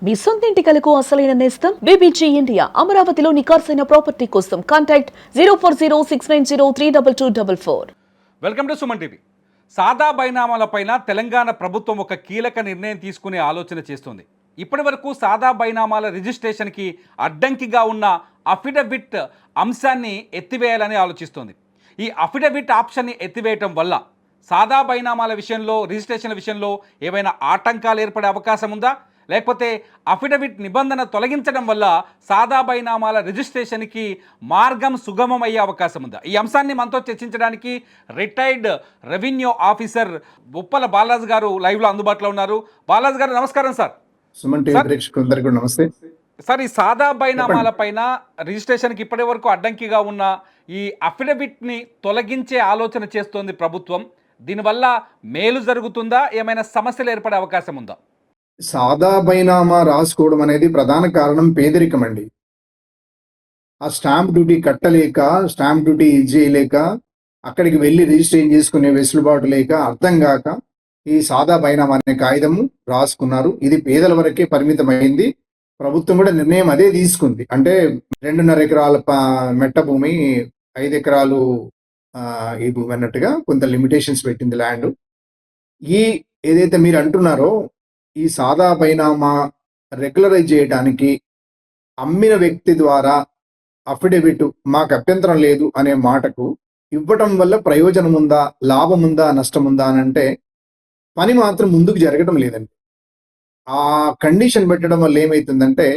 మీ సొంతింటి కలకు అసలైన నేస్తం బీబీజీ ఇండియా. అమరావతిలో నికార్సైన ప్రాపర్టీ కోసం contact 0406903224. Welcome to Suman TV. సాదా బైనామాలపైన తెలంగాణ ప్రభుత్వం ఒక కీలక నిర్ణయం తీసుకునే ఆలోచన చేస్తుంది. ఇప్పటి వరకు సాదా బైనామాల రిజిస్ట్రేషన్కి అడ్డంకిగా ఉన్న అఫిడవిట్ అంశాన్ని ఎత్తివేయాలని ఆలోచిస్తోంది. ఈ అఫిడవిట్ ఆప్షన్ని ఎత్తివేయటం వల్ల సాదా బైనామాల విషయంలో, రిజిస్ట్రేషన్ విషయంలో ఏవైనా ఆటంకాలు ఏర్పడే అవకాశం ఉందా, లేకపోతే అఫిడవిట్ నిబంధన తొలగించడం వల్ల సాదా బైనామాల రిజిస్ట్రేషన్కి మార్గం సుగమం అయ్యే అవకాశం ఉందా? ఈ అంశాన్ని మనతో చర్చించడానికి retired revenue officer Uppala Balaraju గారు లైవ్లో అందుబాటులో ఉన్నారు. బాలరాజు గారు నమస్కారం సార్. సుమన్ టీవీ ప్రేక్షకులందరికీ నమస్తే సార్, ఈ సాదా బైనామాల పైన రిజిస్ట్రేషన్కి ఇప్పటి వరకు అడ్డంకిగా ఉన్న ఈ అఫిడవిట్ని తొలగించే ఆలోచన చేస్తోంది ప్రభుత్వం. దీనివల్ల మేలు జరుగుతుందా, ఏమైనా సమస్యలు ఏర్పడే అవకాశం ఉందా? సాదా బైనామా రాసుకోవడం అనేది ప్రధాన కారణం పేదరికం అండి. ఆ స్టాంప్ డ్యూటీ కట్టలేక, స్టాంప్ డ్యూటీ చేయలేక, అక్కడికి వెళ్ళి రిజిస్ట్రేషన్ చేసుకునే వెసులుబాటు లేక, అర్థం కాక ఈ సాదా బైనామా అనే కాగితము రాసుకున్నారు. ఇది పేదల వరకే పరిమితమైంది. ప్రభుత్వం కూడా నిర్ణయం అదే తీసుకుంది. అంటే 2.5 ఎకరాల మెట్ట భూమి, 5 ఎకరాలు ఈ భూమి అన్నట్టుగా కొంత లిమిటేషన్స్ పెట్టింది ల్యాండ్. ఈ ఏదైతే మీరు అంటున్నారో ఈ సాదా బైనామా రెగ్యులరైజ్ చేయడానికి అమ్మిన వ్యక్తి ద్వారా అఫిడవిట్ మాకు అభ్యంతరం లేదు అనే మాటకు ఇవ్వటం వల్ల ప్రయోజనం ఉందా, లాభం ఉందా, నష్టం ఉందా అని అంటే పని మాత్రం ముందుకు జరగడం లేదండి. ఆ కండిషన్ పెట్టడం వల్ల ఏమైతుందంటే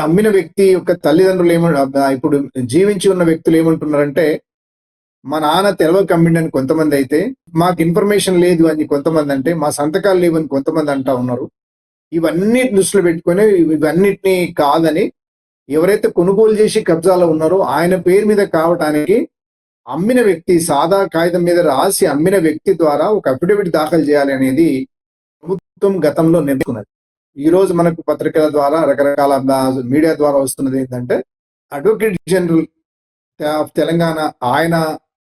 అమ్మిన వ్యక్తి యొక్క తల్లిదండ్రులు ఇప్పుడు జీవించి ఉన్న వ్యక్తులు ఏమంటున్నారంటే, మా నాన్న తెలవక అమ్మిండని కొంతమంది అయితే, మాకు ఇన్ఫర్మేషన్ లేదు అని కొంతమంది అంటే, మా సంతకాలు లేవని కొంతమంది అంటా ఉన్నారు. ఇవన్నీ దృష్టిలో పెట్టుకొని ఇవన్నిటినీ కాదని ఎవరైతే కొనుగోలు చేసి కబ్జాలో ఉన్నారో ఆయన పేరు మీద కావటానికి అమ్మిన వ్యక్తి సాదా కాగితం మీద రాసి అమ్మిన వ్యక్తి ద్వారా ఒక అఫిడవిట్ దాఖలు చేయాలి అనేది ప్రభుత్వం గతంలో నిర్ణయించుకున్నది. ఈ రోజు మనకు పత్రికల ద్వారా, రకరకాల మీడియా ద్వారా వస్తున్నది ఏంటంటే, అడ్వకేట్ జనరల్ ఆఫ్ తెలంగాణ ఆయన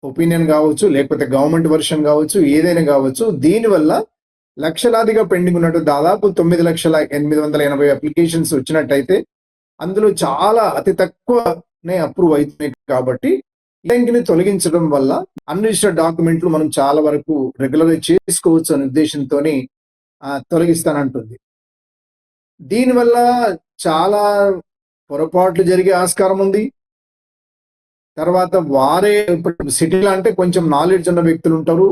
ఒపీనియన్ కావచ్చు, లేకపోతే గవర్నమెంట్ వర్షన్ కావచ్చు, ఏదైనా కావచ్చు, దీనివల్ల లక్షలాదిగా పెండింగ్ ఉన్నట్టు దాదాపు 9,880,080 అప్లికేషన్స్ వచ్చినట్టయితే అందులో చాలా అతి తక్కువనే అప్రూవ్ అవుతున్నాయి. కాబట్టి ఇలాంటిని తొలగించడం వల్ల అన్రిజిస్టర్డ్ డాక్యుమెంట్లు మనం చాలా వరకు రెగ్యులరైజ్ చేసుకోవచ్చు అనే ఉద్దేశంతో తొలగిస్తానంటుంది. దీనివల్ల చాలా పొరపాట్లు జరిగే ఆస్కారం ఉంది. తర్వాత వారే ఇప్పుడు సిటీలో అంటే కొంచెం నాలెడ్జ్ ఉన్న వ్యక్తులు ఉంటారు.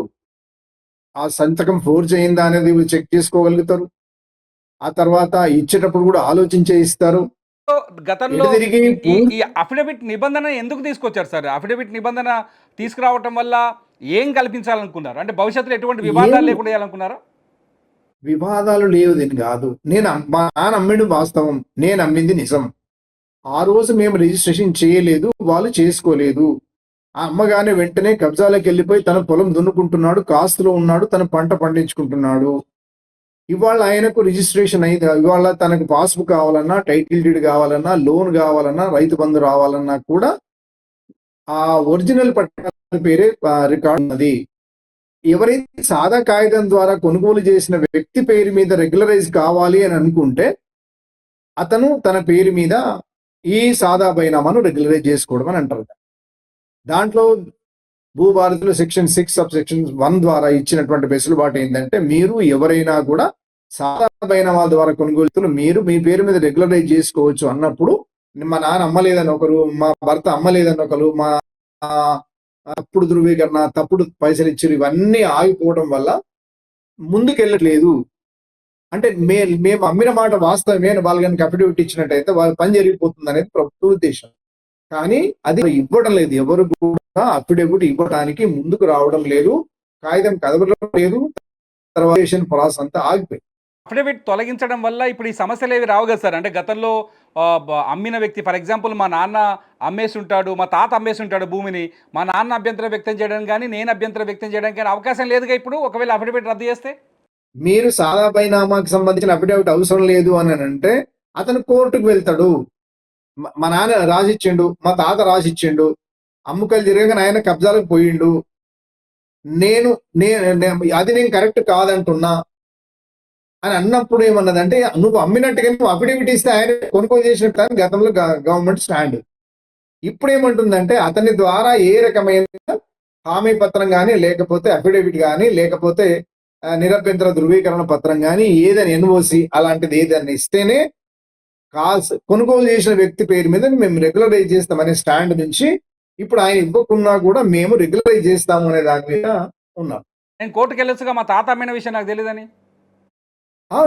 ఆ సంతకం ఫోర్జ్ అయిందా అనేది చెక్ చేసుకోగలుగుతారు. ఆ తర్వాత ఇచ్చేటప్పుడు కూడా ఆలోచించే ఇస్తారు. గతంలో ఈ అఫిడవిట్ నిబంధన ఎందుకు తీసుకొచ్చారు సార్? అఫిడవిట్ నిబంధన తీసుకురావటం వల్ల ఏం కల్పించాలనుకున్నారు? అంటే భవిష్యత్తులో ఎటువంటి వివాదాలు లేకుండా చేయాలనుకున్నారా? వివాదాలు లేవు దీని కాదు. మా నాన్న అమ్మిండు వాస్తవం, నేను అమ్మింది నిజం. ఆ రోజు మేము రిజిస్ట్రేషన్ చేయలేదు, వాళ్ళు చేసుకోలేదు. ఆ అమ్మగానే వెంటనే కబ్జాలకు వెళ్ళిపోయి తన పొలం దున్నుకుంటున్నాడు, కాస్తులో ఉన్నాడు, తన పంట పండించుకుంటున్నాడు. ఇవాళ ఆయనకు రిజిస్ట్రేషన్ అయింది. ఇవాళ తనకు పాస్బుక్ కావాలన్నా, టైటిల్ డీడ్ కావాలన్నా, లోన్ కావాలన్నా, రైతు బంధు రావాలన్నా కూడా ఆ ఒరిజినల్ పట్టాల పేరే రికార్డు ఉన్నది. ఎవరైతే సాదా కాగితం ద్వారా కొనుగోలు చేసిన వ్యక్తి పేరు మీద రెగ్యులరైజ్ కావాలి అని అనుకుంటే అతను తన పేరు మీద ఈ సాదా బైనామాను రెగ్యులరైజ్ చేసుకోవడం అని అంటారు. దాంట్లో భూభారతిలో సెక్షన్ 6 సబ్సెక్షన్ 1 ద్వారా ఇచ్చినటువంటి వెసులుబాటు ఏంటంటే, మీరు ఎవరైనా కూడా సాదా బైనామాల ద్వారా కొనుగోలు మీరు మీ పేరు మీద రెగ్యులరైజ్ చేసుకోవచ్చు అన్నప్పుడు, మా నాన్న అమ్మలేదని ఒకరు, మా భర్త అమ్మలేదని ఒకరు, మా తప్పుడు ధృవీకరణ, తప్పుడు పైసలు ఇచ్చారు, ఇవన్నీ ఆగిపోవడం వల్ల ముందుకెళ్ళట్లేదు. అంటే మేము అమ్మిన మాట వాస్తవమే అని వాళ్ళకి అఫిడవిట్ ఇచ్చినట్టయితే వాళ్ళ పని జరిగిపోతుంది అనేది ప్రభుత్వ ఉద్దేశం. కానీ అది ఇవ్వడం లేదు. ఎవరు కూడా అఫిడవిట్ ఇవ్వడానికి ముందుకు రావడం లేదు. కాగితం కదవడం లేదు. తర్వాత ప్రాసెస్ అంతా ఆగిపోయింది. అఫిడవిట్ తొలగించడం వల్ల ఇప్పుడు ఈ సమస్యలు ఏవి రావు కదా సార్? అంటే గతంలో అమ్మిన వ్యక్తి, ఫర్ ఎగ్జాంపుల్ మా నాన్న అమ్మేసి ఉంటాడు, మా తాత అమ్మేసి ఉంటాడు భూమిని, మా నాన్న అభ్యంతరం వ్యక్తం చేయడానికి కానీ, నేను అభ్యంతరం వ్యక్తం చేయడానికి కానీ అవకాశం లేదుగా ఇప్పుడు, ఒకవేళ అఫిడవిట్ రద్దు చేస్తే. మీరు సాదా బైనామాకి సంబంధించిన అఫిడవిట్ అవసరం లేదు అని అంటే అతను కోర్టుకు వెళ్తాడు. మా నాన్న రాసిచ్చిండు, మా తాత రాసిచ్చిండు, అమ్ముకలు తిరగగానే ఆయన కబ్జాలకు పోయిండు, అది నేను కరెక్ట్ కాదంటున్నా, అని అన్నప్పుడు ఏమన్నదంటే, నువ్వు అమ్మినట్టుగా నువ్వు అఫిడవిట్ ఇస్తే ఆయన కొనుగోలు చేసినట్టు అని గతంలో గవర్నమెంట్ స్టాండ్. ఇప్పుడు ఏమంటుందంటే అతని ద్వారా ఏ రకమైన హామీ పత్రం కానీ, లేకపోతే అఫిడవిట్ కానీ, లేకపోతే నిరభ్యంతర ధృవీకరణ పత్రం కానీ, ఏదని ఎన్ఓసి అలాంటిది ఏదైనా ఇస్తేనే కొనుగోలు చేసిన వ్యక్తి పేరు మీద మేము రెగ్యులరైజ్ చేస్తామనే స్టాండ్ నుంచి ఇప్పుడు ఆయన ఇవ్వకున్నా కూడా మేము రెగ్యులరైజ్ చేస్తాము అనే దాని మీద ఉన్నాం. నేను కోర్టుకు వెళ్ళొచ్చుగా, మా తాత అమ్మిన విషయం నాకు తెలియదని.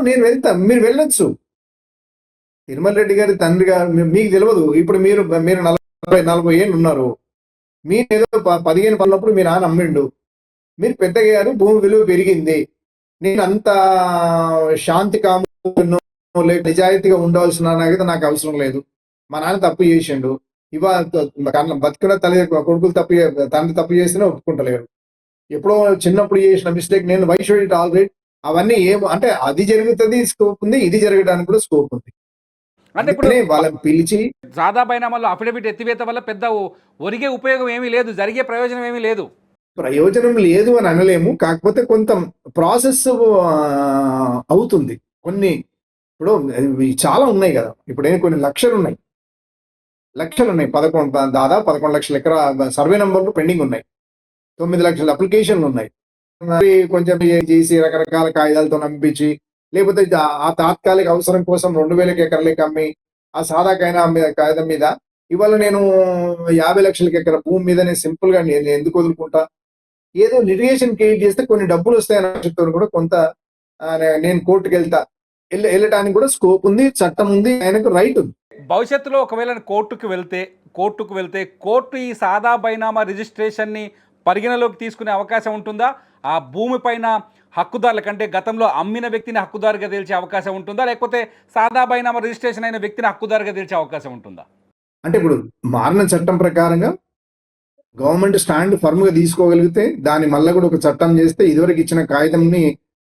నేను వెళ్తా, మీరు వెళ్ళొచ్చు. తిరుమల రెడ్డి గారి తండ్రి గారు మీకు తెలియదు. ఇప్పుడు మీరు 40 ఏళ్ళు ఉన్నారు. మీరు ఏదో 15 పన్నప్పుడు మీ నాన్న అమ్మిండు, మీరు పెద్దగారు, భూమి విలువ పెరిగింది. నేను అంత శాంతి కాము నిజాయితీగా ఉండవలసిన నాకు అవసరం లేదు. మా నాన్న తప్పు చేసిండు, బతుకున్న కొడుకులు తండ్రి తప్పు చేస్తేనే ఒప్పుకుంటలేరు. ఎప్పుడో చిన్నప్పుడు చేసిన మిస్టేక్ నేను వైష్ ఆల్రెడీ అవన్నీ అంటే అది జరుగుతుంది స్కోప్ ఉంది, ఇది జరగడానికి కూడా స్కోప్ ఉంది. అంటే ఇప్పుడు వాళ్ళని పిలిచి సాదా బైనామాలో అఫిడవిట్ ఎత్తివేత వల్ల పెద్ద ఒరిగే ఉపయోగం ఏమీ లేదు, జరిగే ప్రయోజనం ఏమీ లేదు. ప్రయోజనం లేదు అని అనలేము, కాకపోతే కొంత ప్రాసెస్ అవుతుంది. కొన్ని ఇప్పుడు చాలా ఉన్నాయి కదా, ఇప్పుడు కొన్ని లక్షలు ఉన్నాయి, 11 దాదాపు 11 లక్షల ఎకరా సర్వే నంబర్లు పెండింగ్ ఉన్నాయి, 9 లక్షల అప్లికేషన్లు ఉన్నాయి. కొంచెం చేసి రకరకాల కాగితాలతో నంపించి, లేకపోతే ఆ తాత్కాలిక అవసరం కోసం 2000 ఎకరాలకి అమ్మి ఆ సాదా కాగితం మీద ఇవాళ నేను 50 లక్షలకి ఎకరా భూమి మీద నేను సింపుల్ గా నేను ఎందుకు వదులుకుంటా, ఏదో లిటిగేషన్ క్రియేట్ చేస్తే కొన్ని డబ్బులు వస్తాయని ఆశతో కూడా కొంత నేను కోర్టుకు వెళ్ళటానికి కూడా స్కోప్ ఉంది, చట్టం ఉంది, ఆయనకు రైట్ ఉంది. భవిష్యత్తులో ఒకవేళ కోర్టుకు వెళ్తే కోర్టు ఈ సాదా బైనామా రిజిస్ట్రేషన్ని పరిగణలోకి తీసుకునే అవకాశం ఉంటుందా? ఆ భూమి పైన హక్కుదారుల కంటే గతంలో అమ్మిన వ్యక్తిని హక్కుదారుగా తేల్చే అవకాశం ఉంటుందా, లేకపోతే సాదా బైనామా రిజిస్ట్రేషన్ అయిన వ్యక్తిని హక్కుదారుగా తేల్చే అవకాశం ఉంటుందా? అంటే ఇప్పుడు మారిన చట్టం ప్రకారంగా గవర్నమెంట్ స్టాండ్ ఫర్మ్ గా తీసుకోగలిగితే దాని మళ్ళీ కూడా ఒక చట్టం చేస్తే ఇదివరకు ఇచ్చిన కాగితంని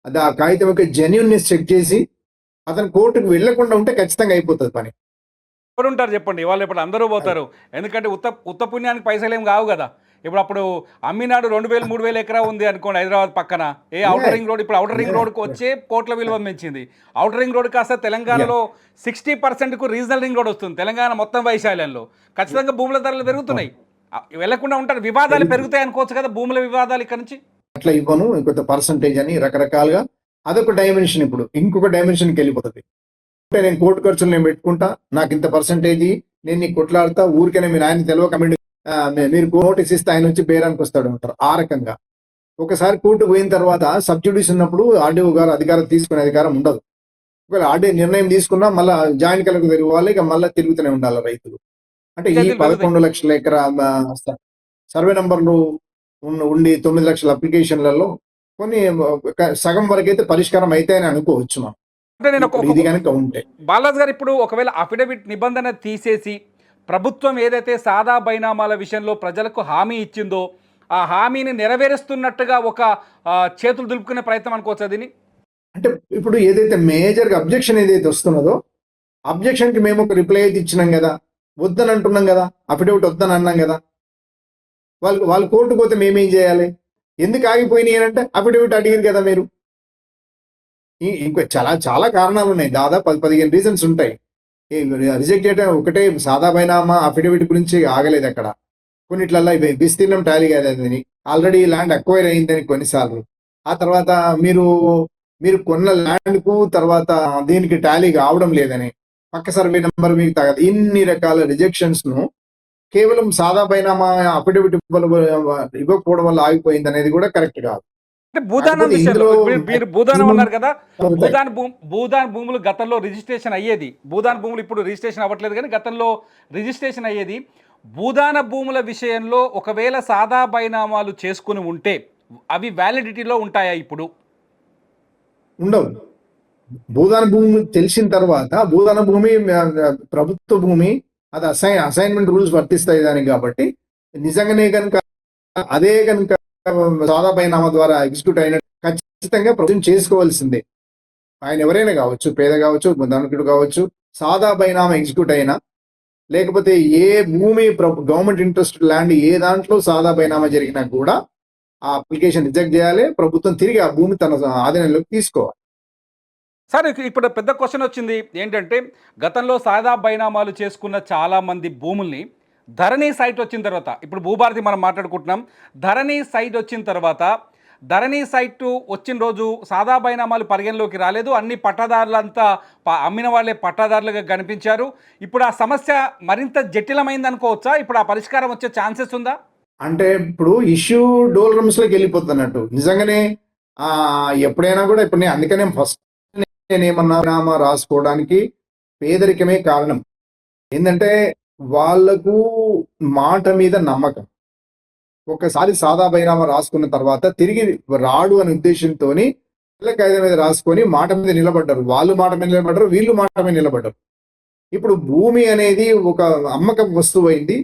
ఆ కాగితం యొక్క జెన్యూన్నెస్ చెక్ చేసి అతను కోర్టుకు వెళ్లకుండా ఉంటే ఖచ్చితంగా అయిపోతుంది పని. ఎవరు ఉంటారు చెప్పండి, వాళ్ళు ఇప్పుడు అందరూ పోతారు. ఎందుకంటే ఉత్త పుణ్యానికి పైసలు ఏం కావు కదా. అప్పుడు అమ్మినాడు 2000 3000 ఎకరా ఉంది అనుకోండి హైదరాబాద్ పక్కన, ఔటర్ రింగ్ రోడ్, ఇప్పుడు ఔటర్ రింగ్ రోడ్కు వచ్చే కోట్ల విలువ పెంచింది. ఔటర్ రింగ్ రోడ్ కాస్త తెలంగాణలో 60%కు రీజనల్ రింగ్ రోడ్ వస్తుంది. తెలంగాణ మొత్తం వైశాల్యంలో ఖచ్చితంగా భూముల ధరలు పెరుగుతున్నాయి. వెళ్లకుండా ఉంటారు, వివాదాలు పెరుగుతాయి అనుకోవచ్చు కదా, భూముల వివాదాలు ఇక్కడ నుంచి. అట్లా ఇవ్వను, ఇంకొంత పర్సంటేజ్ అని రకరకాలుగా అదొక డైమెన్షన్. ఇప్పుడు ఇంకొక డైమెన్షన్కి వెళ్ళిపోతుంది. అంటే నేను కోర్టు ఖర్చులు నేను పెట్టుకుంటా, నాకు ఇంత పర్సంటేజ్ నేను నీకు కొట్లాడుతా, ఊరికనే మీరు ఆయన తెలియక మీరు నోటీస్ ఇస్తే ఆయన వచ్చి బేరానికి వస్తాడు అంటారు. ఆ రకంగా ఒకసారి కోర్టు పోయిన తర్వాత సబ్సిడీస్ ఉన్నప్పుడు ఆర్డీఓ గారు అధికారం తీసుకునే అధికారం ఉండదు. ఒకవేళ ఆర్డీఓ నిర్ణయం తీసుకున్నా మళ్ళీ జాయింట్ కలెక్టర్ తిరగాలి, ఇక మళ్ళీ తిరుగుతూనే ఉండాలి రైతులు. అంటే ఈ 11 లక్షల ఎకరా సర్వే నంబర్లు ఉండి 9 లక్షల అప్లికేషన్లలో కొన్ని సగం వరకు అయితే పరిష్కారం అయితే అని అనుకోవచ్చు మనం. అంటే నేను ఇది కనుక ఉంటే బాలాజ్ గారు, ఇప్పుడు ఒకవేళ అఫిడవిట్ నిబంధన తీసేసి ప్రభుత్వం ఏదైతే సాదా బైనామాల విషయంలో ప్రజలకు హామీ ఇచ్చిందో ఆ హామీని నెరవేరుస్తున్నట్టుగా ఒక చేతులు దులుపుకునే ప్రయత్నం అనుకోవచ్చు దీన్ని. అంటే ఇప్పుడు ఏదైతే మేజర్గా అబ్జెక్షన్ ఏదైతే వస్తున్నదో అబ్జెక్షన్కి మేము ఒక రిప్లై అయితే ఇచ్చినాం కదా, వద్దని అంటున్నాం కదా, అఫిడవిట్ వద్దని అన్నాం కదా. వాళ్ళు కోర్టు పోతే మేమేం చేయాలి? ఎందుకు ఆగిపోయినాయి అంటే అఫిడవిట్ అడిగారు కదా మీరు. ఇంకా చాలా కారణాలు ఉన్నాయి, దాదాపు 10-15 రీజన్స్ ఉంటాయి. రిజెక్ట్ చేయడం ఒకటే సాదా బైనామా అఫిడవిట్ గురించి ఆగలేదు. అక్కడ కొన్నిట్లల్లో విస్తీర్ణం టాలీ కాదని, ఆల్రెడీ ల్యాండ్ అక్వైర్ అయిందని కొన్నిసార్లు, ఆ తర్వాత మీరు కొన్న ల్యాండ్కు తర్వాత దీనికి టాలీ కావడం లేదని, పక్క సర్వే నెంబర్ మీకు తగదు, ఇన్ని రకాల రిజెక్షన్స్ ను కేవలం సాదా బైనామా అఫిడవిట్ ఇవ్వకపోవడం వల్ల ఆగిపోయింది అనేది కూడా కరెక్ట్ కాదు. అంటే భూదానం విషయంలో మీరు భూదానం అన్నారు కదా, భూదాన్ భూములు గతంలో రిజిస్ట్రేషన్ అయ్యేది, భూదాన్ భూములు ఇప్పుడు రిజిస్ట్రేషన్ అవ్వట్లేదు కానీ గతంలో రిజిస్ట్రేషన్ అయ్యేది. భూదాన భూముల విషయంలో ఒకవేళ సాదా బైనామాలు చేసుకుని ఉంటే అవి వ్యాలిడిటీలో ఉంటాయా? ఇప్పుడు ఉండవు. భూదాన భూమి తెలిసిన తర్వాత భూదాన భూమి ప్రభుత్వ భూమి, అది అసైన్మెంట్ రూల్స్ వర్తిస్తాయి దానికి. కాబట్టి నిజంగానే కనుక అదే కనుక సాదా బైనామా ద్వారా ఎగ్జిక్యూట్ అయినట్టు ఖచ్చితంగా ప్రభుత్వం చేసుకోవాల్సిందే. ఆయన ఎవరైనా కావచ్చు, పేద కావచ్చు, ధనికుడు కావచ్చు, సాదా బైనామా ఎగ్జిక్యూట్ అయినా, లేకపోతే ఏ భూమి గవర్నమెంట్ ఇంట్రెస్ట్ ల్యాండ్ ఏ దాంట్లో సాదా బైనామా జరిగినా కూడా ఆ అప్లికేషన్ రిజెక్ట్ చేయాలి, ప్రభుత్వం తిరిగి ఆ భూమి తన ఆధీనంలోకి తీసుకోవాలి. సార్ ఇప్పుడు పెద్ద క్వశ్చన్ వచ్చింది ఏంటంటే గతంలో సాదా బైనామాలు చేసుకున్న చాలామంది భూముల్ని ధరణి సైట్ వచ్చిన తర్వాత ఇప్పుడు భూభారతి మనం మాట్లాడుకుంటున్నాం. ధరణి సైట్ వచ్చిన తర్వాత ధరణి సైట్ వచ్చిన రోజు సాదా బైనామాలు పరిగణలోకి రాలేదు. అన్ని పట్టాదారులంతా అమ్మిన వాళ్ళే పట్టాదారులుగా కనిపించారు. ఇప్పుడు ఆ సమస్య మరింత జటిలమైంది అనుకోవచ్చా? ఇప్పుడు ఆ పరిష్కారం వచ్చే ఛాన్సెస్ ఉందా? అంటే ఇప్పుడు ఇష్యూ డోల్ రూమ్స్లోకి వెళ్ళిపోతున్నట్టు నిజంగానే ఎప్పుడైనా కూడా ఇప్పుడు అందుకనే ఫస్ట్ నేనేమన్నా నామా రాసుకోవడానికి పేదరికమే కారణం. ఏంటంటే వాళ్లకు మాట మీద నమ్మకం. ఒకసారి సాదా బైనామా రాసుకున్న తర్వాత తిరిగి రాడు అనే ఉద్దేశంతో కాగితం మీద రాసుకొని మాట మీద నిలబడ్డారు. వాళ్ళు మాట మీద నిలబడ్డారు, వీళ్ళు మాట మీద నిలబడ్డారు. ఇప్పుడు భూమి అనేది ఒక అమ్మక వస్తువు అయింది,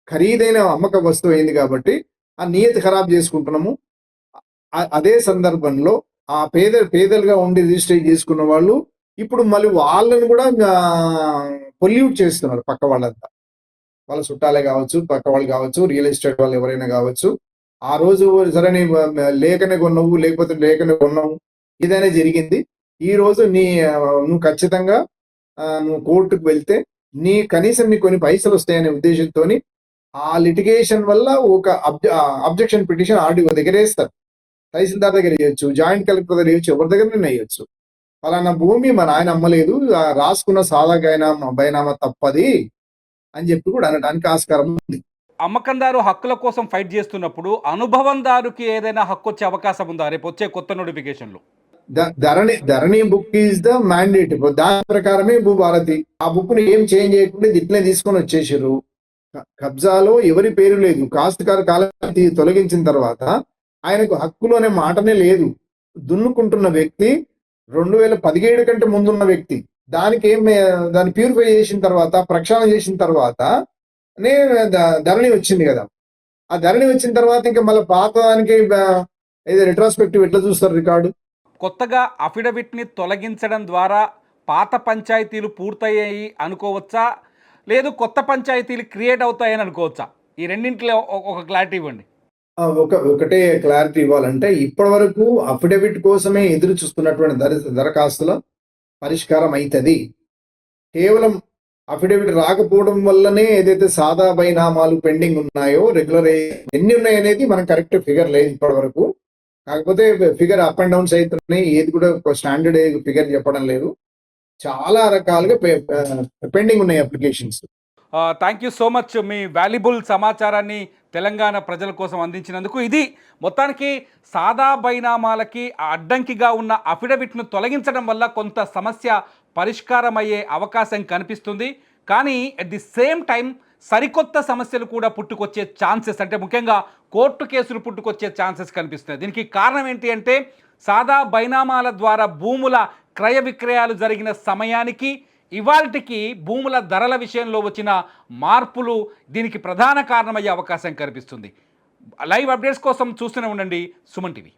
ఖరీదైన అమ్మక వస్తువు అయింది కాబట్టి ఆ నియతి ఖరాబ్ చేసుకుంటున్నాము. అదే సందర్భంలో ఆ పేదలుగా ఉండి రిజిస్టర్ చేసుకున్న వాళ్ళు ఇప్పుడు మళ్ళీ వాళ్ళని కూడా పొల్యూట్ చేస్తున్నారు. పక్క వాళ్ళంతా వాళ్ళ చుట్టాలే కావచ్చు, పక్క వాళ్ళు కావచ్చు, రియల్ ఎస్టేట్ వాళ్ళు ఎవరైనా కావచ్చు. ఆ రోజు సరే నీ లేఖనే కొన్నావు, లేకపోతే లేఖనే కొన్నావు, ఇదనే జరిగింది. ఈ రోజు నువ్వు ఖచ్చితంగా నువ్వు కోర్టుకు వెళ్తే కనీసం నీ కొన్ని పైసలు వస్తాయనే ఉద్దేశంతో ఆ లిటిగేషన్ వల్ల ఒక అబ్జెక్షన్ పిటిషన్ ఆర్డీఓ దగ్గర వేస్తారు. తహసీల్దార్ దగ్గర వేయచ్చు, జాయింట్ కలెక్టర్ దగ్గర వేయచ్చు, ఎవరి దగ్గర వేయచ్చు. ఫలానా భూమి మా నాయన అమ్మలేదు, రాసుకున్న సాదా బైనామా తప్పది అని చెప్పి కూడా అనడానికి ఆస్కారం ఉంది. అమ్మకందారు హక్కుల కోసం ఫైట్ చేస్తున్నప్పుడు అనుభవందారుకి ఏదైనా హక్కు వచ్చే అవకాశం ఉందా రేపు వచ్చే కొత్త నోటిఫికేషన్లు? ధరణి బుక్ ఈజ్ ద మ్యాండేట్. దాని ప్రకారమే భూభారతి ఆ బుక్ ని ఏం చేంజ్ చేయకుండా ఇట్లే తీసుకొని వచ్చేసారు. కబ్జాలో ఎవరి పేరు లేదు. కాస్తుకారు కాలం తొలగించిన తర్వాత ఆయనకు హక్కులు అనే మాటనే లేదు. దున్నుకుంటున్న వ్యక్తి 2017 కంటే ముందున్న వ్యక్తి దాన్ని ప్యూరిఫై చేసిన తర్వాత, ప్రక్షాళన చేసిన తర్వాత ధరణి వచ్చింది కదా. ఆ ధరణి వచ్చిన తర్వాత ఇంకా మళ్ళీ పాత దానికి ఏదో రెట్రాస్పెక్టివ్ ఎట్లా చూస్తారు రికార్డు. కొత్తగా అఫిడవిట్ని తొలగించడం ద్వారా పాత పంచాయతీలు పూర్తయ్యాయి అనుకోవచ్చా, లేదు కొత్త పంచాయతీలు క్రియేట్ అవుతాయని అనుకోవచ్చా? ఈ రెండింటిలో ఒక క్లారిటీ ఇవ్వండి. ఒకటే క్లారిటీ ఇవ్వాలంటే ఇప్పటి వరకు అఫిడవిట్ కోసమే ఎదురు చూస్తున్నటువంటి దరఖాస్తుల పరిష్కారం అవుతుంది. కేవలం అఫిడవిట్ రాకపోవడం వల్లనే ఏదైతే సాదా బైనామాలు పెండింగ్ ఉన్నాయో, రెగ్యులర్ ఎన్ని ఉన్నాయి అనేది మనం కరెక్ట్ ఫిగర్ లేదు ఇప్పటి వరకు. కాకపోతే ఫిగర్ అప్ అండ్ డౌన్స్ అవుతున్నాయి. ఏది కూడా స్టాండర్డ్ ఫిగర్ చెప్పడం లేదు. చాలా రకాలుగా పెండింగ్ ఉన్నాయి applications. Thank you so much me valuable సమాచారాన్ని తెలంగాణ ప్రజల కోసం అందించినందుకు. ఇది మొత్తానికి సాదా బైనామాలకి అడ్డంకిగా ఉన్న అఫిడవిట్ను తొలగించడం వల్ల కొంత సమస్య పరిష్కారం అయ్యే అవకాశం కనిపిస్తుంది. కానీ అట్ ది సేమ్ టైం సరికొత్త సమస్యలు కూడా పుట్టుకొచ్చే ఛాన్సెస్, అంటే ముఖ్యంగా కోర్టు కేసులు పుట్టుకొచ్చే ఛాన్సెస్ కనిపిస్తున్నాయి. దీనికి కారణం ఏంటి అంటే సాదా బైనామాల ద్వారా భూముల క్రయ విక్రయాలు జరిగిన సమయానికి ఇవాల్టికి భూముల ధరల విషయంలో వచ్చిన మార్పులు దీనికి ప్రధాన కారణమయ్యే అవకాశం కనిపిస్తుంది. లైవ్ అప్డేట్స్ కోసం చూస్తూనే ఉండండి సుమన్ టీవీ.